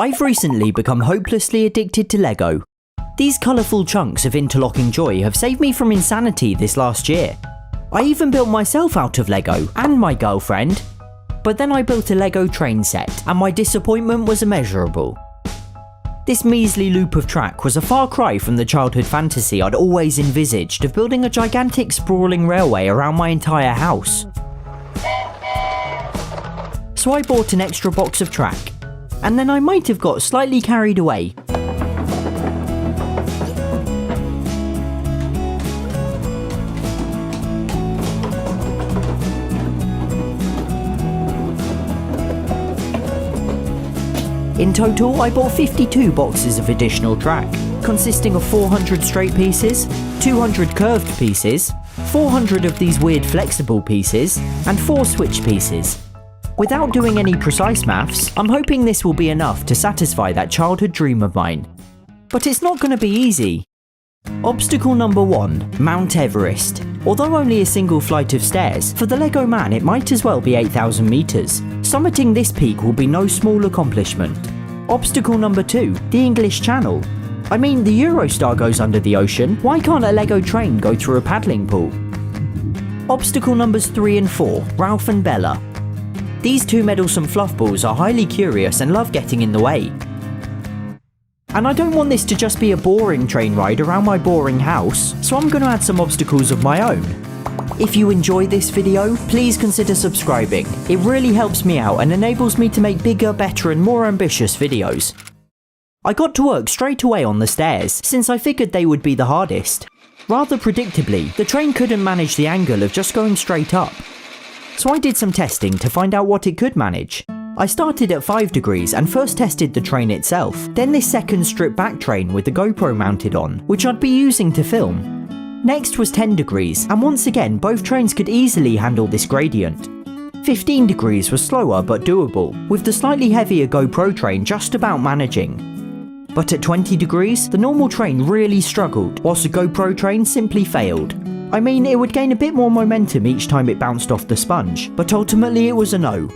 I've recently become hopelessly addicted to Lego. These colourful chunks of interlocking joy have saved me from insanity this last year. I even built myself out of Lego, and my girlfriend. But then I built a Lego train set, and my disappointment was immeasurable. This measly loop of track was a far cry from the childhood fantasy I'd always envisaged of building a gigantic sprawling railway around my entire house. So I bought an extra box of track, and then I might have got slightly carried away. In total, I bought 52 boxes of additional track, consisting of 400 straight pieces, 200 curved pieces, 400 of these weird flexible pieces, and 4 switch pieces. Without doing any precise maths, I'm hoping this will be enough to satisfy that childhood dream of mine. But it's not going to be easy. Obstacle number 1, Mount Everest. Although only a single flight of stairs, for the Lego man it might as well be 8,000 meters. Summiting this peak will be no small accomplishment. Obstacle number 2, the English Channel. I mean, the Eurostar goes under the ocean, why can't a Lego train go through a paddling pool? Obstacle numbers 3 and 4, Ralph and Bella. These two meddlesome fluffballs are highly curious and love getting in the way. And I don't want this to just be a boring train ride around my boring house, so I'm going to add some obstacles of my own. If you enjoy this video, please consider subscribing. It really helps me out and enables me to make bigger, better and more ambitious videos. I got to work straight away on the stairs, since I figured they would be the hardest. Rather predictably, the train couldn't manage the angle of just going straight up. So I did some testing to find out what it could manage. I started at 5 degrees and first tested the train itself, then this second stripped back train with the GoPro mounted on, which I'd be using to film. Next was 10 degrees, and once again both trains could easily handle this gradient. 15 degrees was slower but doable, with the slightly heavier GoPro train just about managing. But at 20 degrees, the normal train really struggled, whilst the GoPro train simply failed. I mean, it would gain a bit more momentum each time it bounced off the sponge, but ultimately it was a no.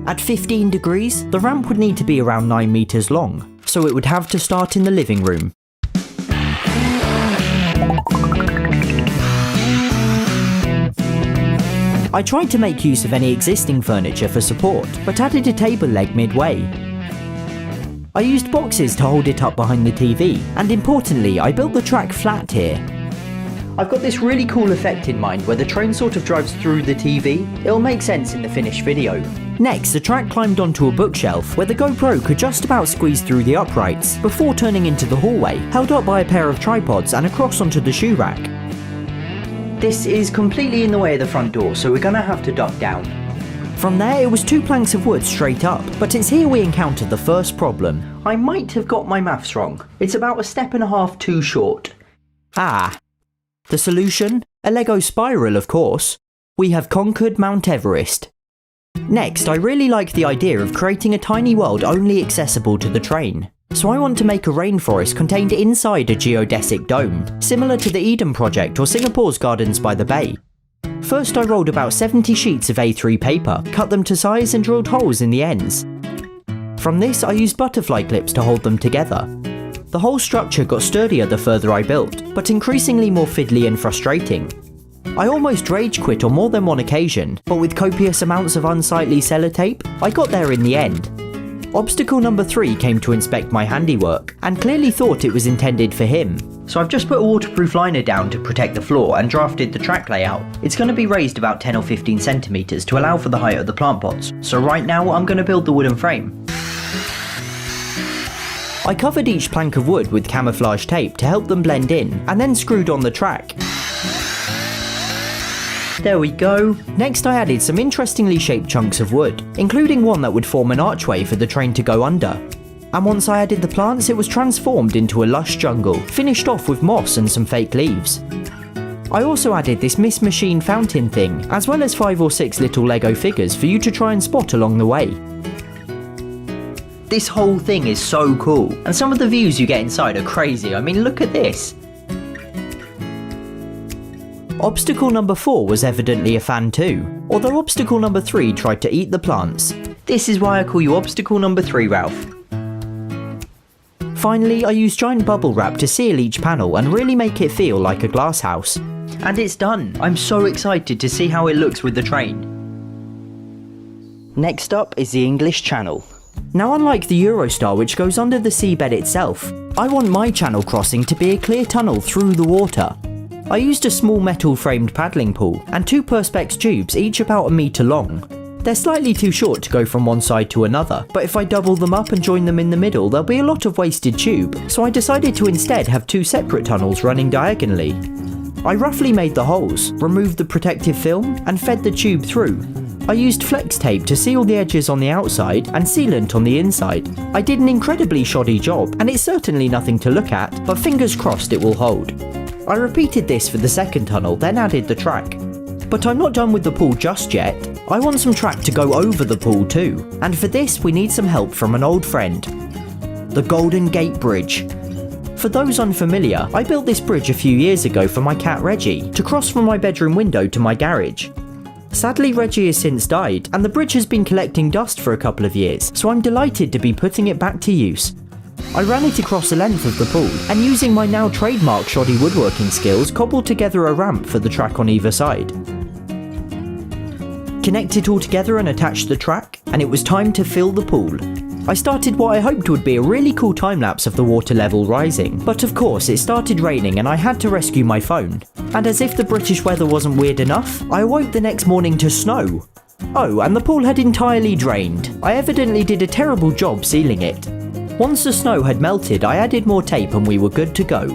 At 15 degrees, the ramp would need to be around 9 meters long, so it would have to start in the living room. I tried to make use of any existing furniture for support, but added a table leg midway. I used boxes to hold it up behind the TV, and importantly, I built the track flat here. I've got this really cool effect in mind where the train sort of drives through the TV. It'll make sense in the finished video. Next, the track climbed onto a bookshelf where the GoPro could just about squeeze through the uprights before turning into the hallway, held up by a pair of tripods and across onto the shoe rack. This is completely in the way of the front door, so we're gonna have to duck down. From there, it was 2 planks of wood straight up, but it's here we encountered the first problem. I might have got my maths wrong. It's about 1.5 steps too short. The solution? A Lego spiral, of course. We have conquered Mount Everest. Next, I really like the idea of creating a tiny world only accessible to the train. So I want to make a rainforest contained inside a geodesic dome, similar to the Eden Project or Singapore's Gardens by the Bay. First I rolled about 70 sheets of A3 paper, cut them to size and drilled holes in the ends. From this I used butterfly clips to hold them together. The whole structure got sturdier the further I built, but increasingly more fiddly and frustrating. I almost rage quit on more than one occasion, but with copious amounts of unsightly sellotape, I got there in the end. Obstacle number 3 came to inspect my handiwork, and clearly thought it was intended for him. So I've just put a waterproof liner down to protect the floor and drafted the track layout. It's going to be raised about 10 or 15 centimeters to allow for the height of the plant pots, so right now I'm going to build the wooden frame. I covered each plank of wood with camouflage tape to help them blend in, and then screwed on the track. There we go. Next I added some interestingly shaped chunks of wood, including one that would form an archway for the train to go under. And once I added the plants, it was transformed into a lush jungle, finished off with moss and some fake leaves. I also added this Miss Machine fountain thing, as well as 5 or 6 little Lego figures for you to try and spot along the way. This whole thing is so cool, and some of the views you get inside are crazy. I mean, look at this. Obstacle number 4 was evidently a fan too, although obstacle number 3 tried to eat the plants. This is why I call you obstacle number 3, Ralph. Finally, I used giant bubble wrap to seal each panel and really make it feel like a glass house. And it's done! I'm so excited to see how it looks with the train. Next up is the English Channel. Now, unlike the Eurostar, which goes under the seabed itself, I want my channel crossing to be a clear tunnel through the water. I used a small metal framed paddling pool and 2 Perspex tubes, each about 1 metre long. They're slightly too short to go from one side to another, but if I double them up and join them in the middle, there'll be a lot of wasted tube, so I decided to instead have 2 separate tunnels running diagonally. I roughly made the holes, removed the protective film, and fed the tube through. I used flex tape to seal the edges on the outside and sealant on the inside. I did an incredibly shoddy job, and it's certainly nothing to look at, but fingers crossed it will hold. I repeated this for the second tunnel, then added the track. But I'm not done with the pool just yet. I want some track to go over the pool too, and for this we need some help from an old friend. The Golden Gate Bridge. For those unfamiliar, I built this bridge a few years ago for my cat Reggie, to cross from my bedroom window to my garage. Sadly, Reggie has since died, and the bridge has been collecting dust for a couple of years, so I'm delighted to be putting it back to use. I ran it across the length of the pool, and using my now trademark shoddy woodworking skills, cobbled together a ramp for the track on either side. Connect it all together and attached the track, and it was time to fill the pool. I started what I hoped would be a really cool time-lapse of the water level rising, but of course it started raining and I had to rescue my phone. And as if the British weather wasn't weird enough, I awoke the next morning to snow. Oh, and the pool had entirely drained. I evidently did a terrible job sealing it. Once the snow had melted, I added more tape and we were good to go.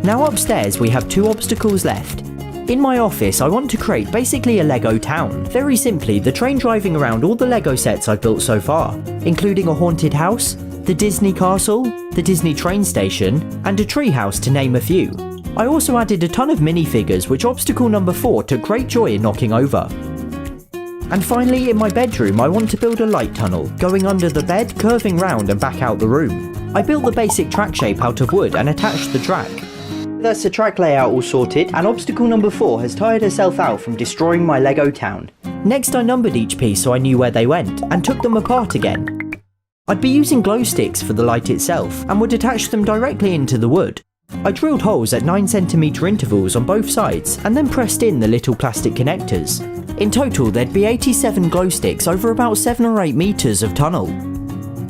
Now upstairs we have 2 obstacles left. In my office, I want to create basically a Lego town. Very simply, the train driving around all the Lego sets I've built so far, including a haunted house, the Disney castle, the Disney train station, and a tree house to name a few. I also added a ton of minifigures, which obstacle number 4 took great joy in knocking over. And finally, in my bedroom, I want to build a light tunnel, going under the bed, curving round and back out the room. I built the basic track shape out of wood and attached the track. That's the track layout all sorted, and obstacle number 4 has tired herself out from destroying my Lego town. Next I numbered each piece so I knew where they went, and took them apart again. I'd be using glow sticks for the light itself, and would attach them directly into the wood. I drilled holes at 9cm intervals on both sides, and then pressed in the little plastic connectors. In total there'd be 87 glow sticks over about 7 or 8 meters of tunnel.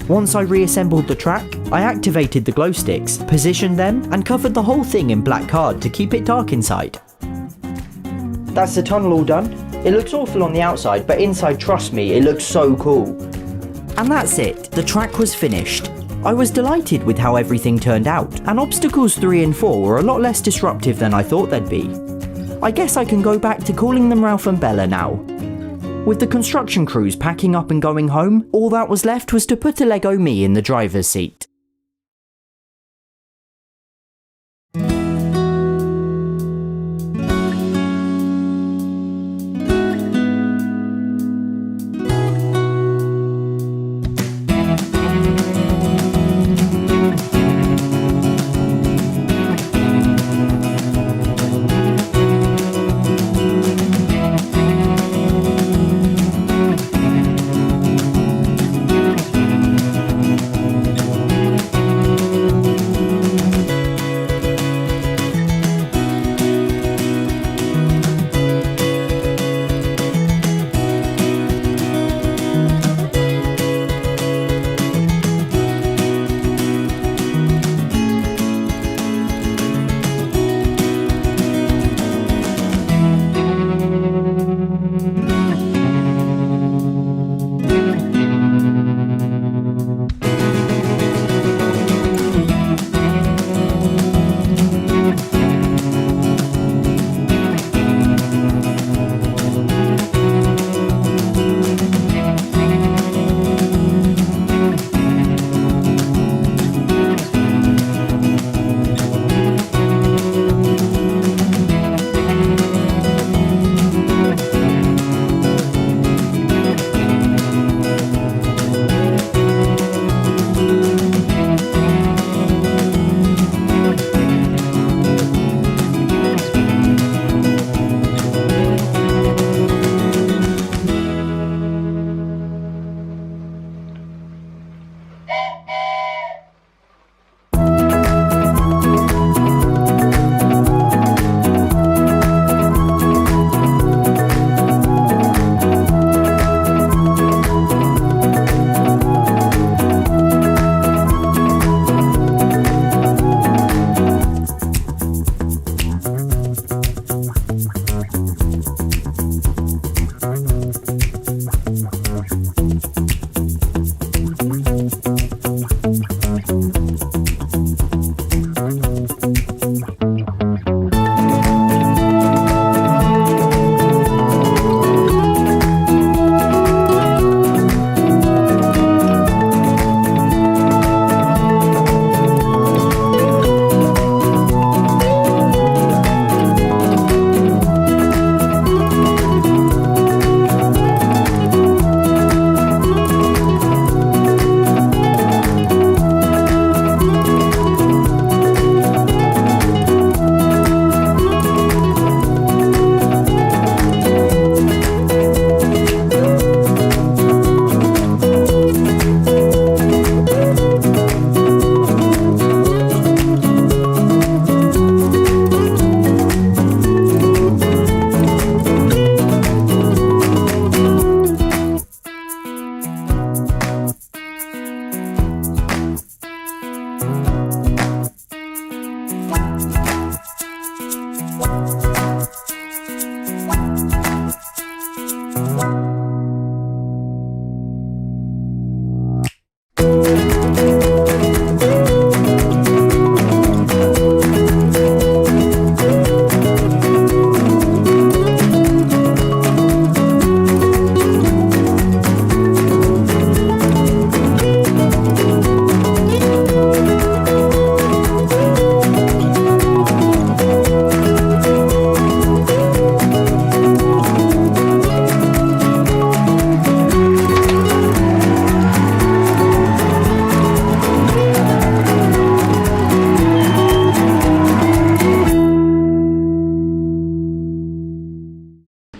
Once I reassembled the track, I activated the glow sticks, positioned them, and covered the whole thing in black card to keep it dark inside. That's the tunnel all done. It looks awful on the outside, but inside, trust me, it looks so cool. And that's it, the track was finished. I was delighted with how everything turned out, and obstacles 3 and 4 were a lot less disruptive than I thought they'd be. I guess I can go back to calling them Ralph and Bella now. With the construction crews packing up and going home, all that was left was to put a Lego me in the driver's seat.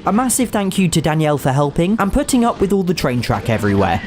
A massive thank you to Danielle for helping and putting up with all the train track everywhere.